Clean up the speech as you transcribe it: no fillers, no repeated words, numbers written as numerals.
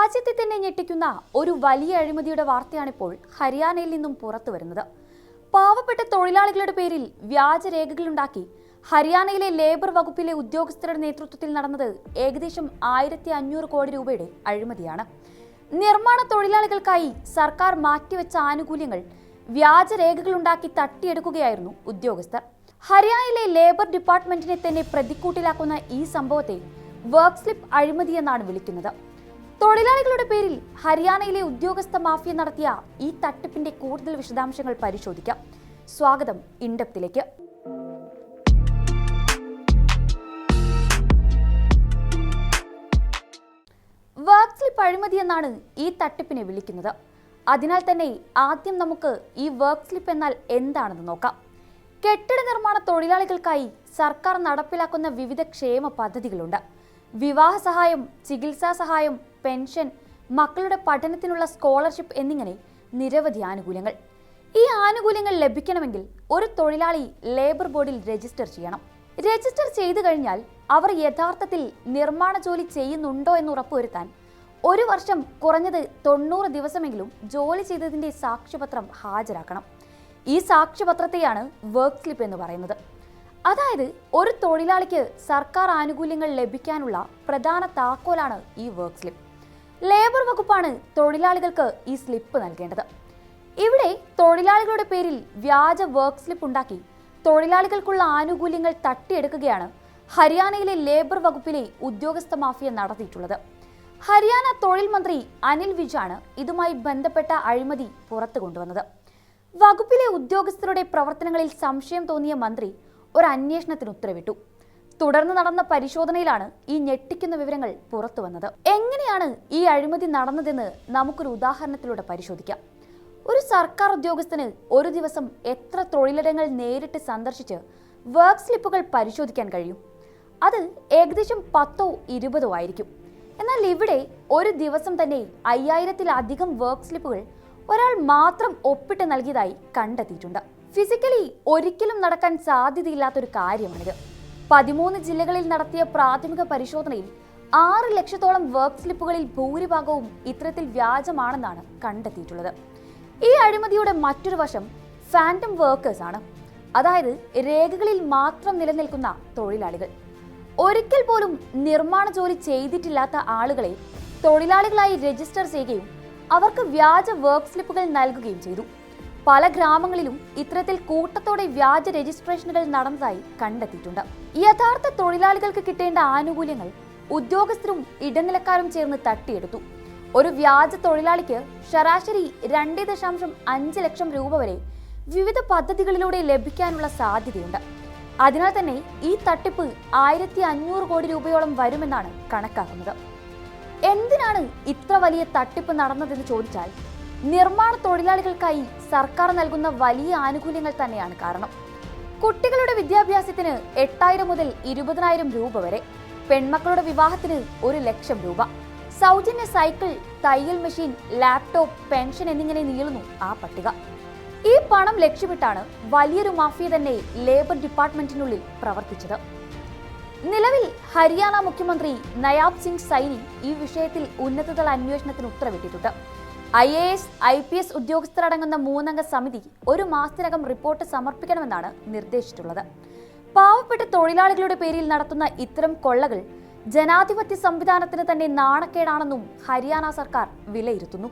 രാജ്യത്തെ തന്നെ ഞെട്ടിക്കുന്ന ഒരു വലിയ അഴിമതിയുടെ വാർത്തയാണിപ്പോൾ ഹരിയാനയിൽ നിന്നും പുറത്തു വരുന്നത്. പാവപ്പെട്ട തൊഴിലാളികളുടെ പേരിൽ വ്യാജരേഖകളുണ്ടാക്കി ഹരിയാനയിലെ ലേബർ വകുപ്പിലെ ഉദ്യോഗസ്ഥരുടെ നേതൃത്വത്തിൽ നടന്നത് ഏകദേശം 1500 കോടി രൂപയുടെ അഴിമതിയാണ്. നിർമ്മാണ തൊഴിലാളികൾക്കായി സർക്കാർ മാറ്റിവെച്ച ആനുകൂല്യങ്ങൾ വ്യാജരേഖകളുണ്ടാക്കി തട്ടിയെടുക്കുകയായിരുന്നു ഉദ്യോഗസ്ഥർ. ഹരിയാനയിലെ ലേബർ ഡിപ്പാർട്ട്മെന്റിനെ തന്നെ പ്രതിക്കൂട്ടിലാക്കുന്ന ഈ സംഭവത്തെ വർക്ക് സ്ലിപ്പ് അഴിമതി എന്നാണ് വിളിക്കുന്നത്. തൊഴിലാളികളുടെ പേരിൽ ഹരിയാനയിലെ ഉദ്യോഗസ്ഥ മാഫിയ നടത്തിയ ഈ തട്ടിപ്പിന്റെ കൂടുതൽ വിശദാംശങ്ങൾ പരിശോധിക്കാം. സ്വാഗതം ഇൻഡെപ്തിലേക്ക്. വർക്ക് സ്ലിപ്പ് അഴിമതി എന്നാണ് ഈ തട്ടിപ്പിനെ വിളിക്കുന്നത്. അതിനാൽ തന്നെ ആദ്യം നമുക്ക് ഈ വർക്ക് സ്ലിപ്പ് എന്നാൽ എന്താണെന്ന് നോക്കാം. കെട്ടിട നിർമ്മാണ തൊഴിലാളികൾക്കായി സർക്കാർ നടപ്പിലാക്കുന്ന വിവിധ ക്ഷേമ പദ്ധതികളുണ്ട്. വിവാഹ സഹായം, ചികിത്സാ സഹായം, പെൻഷൻ, മക്കളുടെ പഠനത്തിനുള്ള സ്കോളർഷിപ്പ് എന്നിങ്ങനെ നിരവധി ആനുകൂല്യങ്ങൾ. ഈ ആനുകൂല്യങ്ങൾ ലഭിക്കണമെങ്കിൽ ഒരു തൊഴിലാളി ലേബർ ബോർഡിൽ രജിസ്റ്റർ ചെയ്യണം. രജിസ്റ്റർ ചെയ്തു കഴിഞ്ഞാൽ അവർ യഥാർത്ഥത്തിൽ നിർമ്മാണ ജോലി ചെയ്യുന്നുണ്ടോ എന്ന് ഉറപ്പുവരുത്താൻ ഒരു വർഷം കുറഞ്ഞത് 90 ദിവസമെങ്കിലും ജോലി ചെയ്തതിന്റെ സാക്ഷ്യപത്രം ഹാജരാക്കണം. ഈ സാക്ഷ്യപത്രത്തെയാണ് വർക്ക് സ്ലിപ്പ് എന്ന് പറയുന്നത്. അതായത് ഒരു തൊഴിലാളിക്ക് സർക്കാർ ആനുകൂല്യങ്ങൾ ലഭിക്കാനുള്ള പ്രധാന താക്കോലാണ് ഈ വർക്ക് സ്ലിപ്പ്. ലേബർ വകുപ്പാണ് തൊഴിലാളികൾക്ക് ഈ സ്ലിപ്പ് നൽകേണ്ടത്. ഇവിടെ തൊഴിലാളികളുടെ പേരിൽ വ്യാജ വർക്ക് സ്ലിപ്പ് ഉണ്ടാക്കി തൊഴിലാളികൾക്കുള്ള ആനുകൂല്യങ്ങൾ തട്ടിയെടുക്കുകയാണ് ഹരിയാനയിലെ ലേബർ വകുപ്പിലെ ഉദ്യോഗസ്ഥ മാഫിയ നടത്തിയിട്ടുള്ളത്. ഹരിയാന തൊഴിൽ മന്ത്രി അനിൽ വിജാണ് ഇതുമായി ബന്ധപ്പെട്ട അഴിമതി പുറത്തു കൊണ്ടുവന്നത്. വകുപ്പിലെ ഉദ്യോഗസ്ഥരുടെ പ്രവർത്തനങ്ങളിൽ സംശയം തോന്നിയ മന്ത്രി ഒരു അന്വേഷണത്തിന് ഉത്തരവിട്ടു. തുടർന്ന് നടന്ന പരിശോധനയിലാണ് ഈ ഞെട്ടിക്കുന്ന വിവരങ്ങൾ പുറത്തു വന്നത്. എങ്ങനെയാണ് ഈ അഴിമതി നടന്നതെന്ന് നമുക്കൊരു ഉദാഹരണത്തിലൂടെ പരിശോധിക്കാം. ഒരു സർക്കാർ ഉദ്യോഗസ്ഥന് ഒരു ദിവസം എത്ര തൊഴിലിടങ്ങൾ നേരിട്ട് സന്ദർശിച്ച് വർക്ക് സ്ലിപ്പുകൾ പരിശോധിക്കാൻ കഴിയും? അത് ഏകദേശം 10 or 20 ആയിരിക്കും. എന്നാൽ ഇവിടെ ഒരു ദിവസം തന്നെ 5000-ലധികം വർക്ക് സ്ലിപ്പുകൾ ഒരാൾ മാത്രം ഒപ്പിട്ട് നൽകിയതായി കണ്ടെത്തിയിട്ടുണ്ട്. ഫിസിക്കലി ഒരിക്കലും നടക്കാൻ സാധ്യതയില്ലാത്തൊരു കാര്യമാണിത്. 13 ജില്ലകളിൽ നടത്തിയ പ്രാഥമിക പരിശോധനയിൽ 6 ലക്ഷത്തോളം വർക്ക് സ്ലിപ്പുകളിൽ ഭൂരിഭാഗവും ഇത്തരത്തിൽ വ്യാജമാണെന്നാണ് കണ്ടെത്തിയിട്ടുള്ളത്. ഈ അഴിമതിയുടെ മറ്റൊരു വശം ഫാന്റം വർക്കേഴ്സ് ആണ്. അതായത് രേഖകളിൽ മാത്രം നിലനിൽക്കുന്ന തൊഴിലാളികൾ. ഒരിക്കൽ പോലും നിർമ്മാണ ജോലി ചെയ്തിട്ടില്ലാത്ത ആളുകളെ തൊഴിലാളികളായി രജിസ്റ്റർ ചെയ്യുകയും അവർക്ക് വ്യാജ വർക്ക് സ്ലിപ്പുകൾ നൽകുകയും ചെയ്തു. പല ഗ്രാമങ്ങളിലും ഇത്തരത്തിൽ കൂട്ടത്തോടെ വ്യാജ രജിസ്ട്രേഷനുകൾ നടന്നതായി കണ്ടെത്തിയിട്ടുണ്ട്. യഥാർത്ഥ തൊഴിലാളികൾക്ക് കിട്ടേണ്ട ആനുകൂല്യങ്ങൾ ഉദ്യോഗസ്ഥരും ഇടനിലക്കാരും ചേർന്ന് തട്ടിയെടുത്തു. ഒരു വ്യാജ തൊഴിലാളിക്ക് ശരാശരി 2.5 ലക്ഷം രൂപ വരെ വിവിധ പദ്ധതികളിലൂടെ ലഭിക്കാനുള്ള സാധ്യതയുണ്ട്. അതിനാൽ തന്നെ ഈ തട്ടിപ്പ് 1500 കോടി രൂപയോളം വരുമെന്നാണ് കണക്കാക്കുന്നത്. എന്തിനാണ് ഇത്ര വലിയ തട്ടിപ്പ് നടന്നതെന്ന് ചോദിച്ചാൽ നിർമ്മാണ തൊഴിലാളികൾക്കായി സർക്കാർ നൽകുന്ന വലിയ ആനുകൂല്യങ്ങൾ തന്നെയാണ് കാരണം. കുട്ടികളുടെ വിദ്യാഭ്യാസത്തിന് 8000 മുതൽ 20000 രൂപ വരെ, പെൺമക്കളുടെ വിവാഹത്തിന് 1 ലക്ഷം രൂപ, സൗജന്യ സൈക്കിൾ, തയ്യൽ മെഷീൻ, ലാപ്ടോപ്പ്, പെൻഷൻ എന്നിങ്ങനെ നീളുന്നു ആ പട്ടിക. ഈ പണം ലക്ഷ്യമിട്ടാണ് വലിയൊരു മാഫിയ തന്നെ ലേബർ ഡിപ്പാർട്ട്മെന്റിനുള്ളിൽ പ്രവർത്തിച്ചത്. നിലവിൽ ഹരിയാന മുഖ്യമന്ത്രി നയാബ് സിംഗ് സൈനി ഈ വിഷയത്തിൽ ഉന്നതതല അന്വേഷണത്തിന് ഉത്തരവിട്ടിട്ടുണ്ട്. IAS, IPS ഉദ്യോഗസ്ഥരടങ്ങുന്ന 3 അംഗ സമിതി ഒരു മാസത്തിനകം റിപ്പോർട്ട് സമർപ്പിക്കണമെന്നാണ് നിർദ്ദേശിച്ചിട്ടുള്ളത്. പാവപ്പെട്ട തൊഴിലാളികളുടെ പേരിൽ നടത്തുന്ന ഇത്തരം കൊള്ളകൾ ജനാധിപത്യ സംവിധാനത്തിന് തന്നെ നാണക്കേടാണെന്നും ഹരിയാന സർക്കാർ വിലയിരുത്തുന്നു.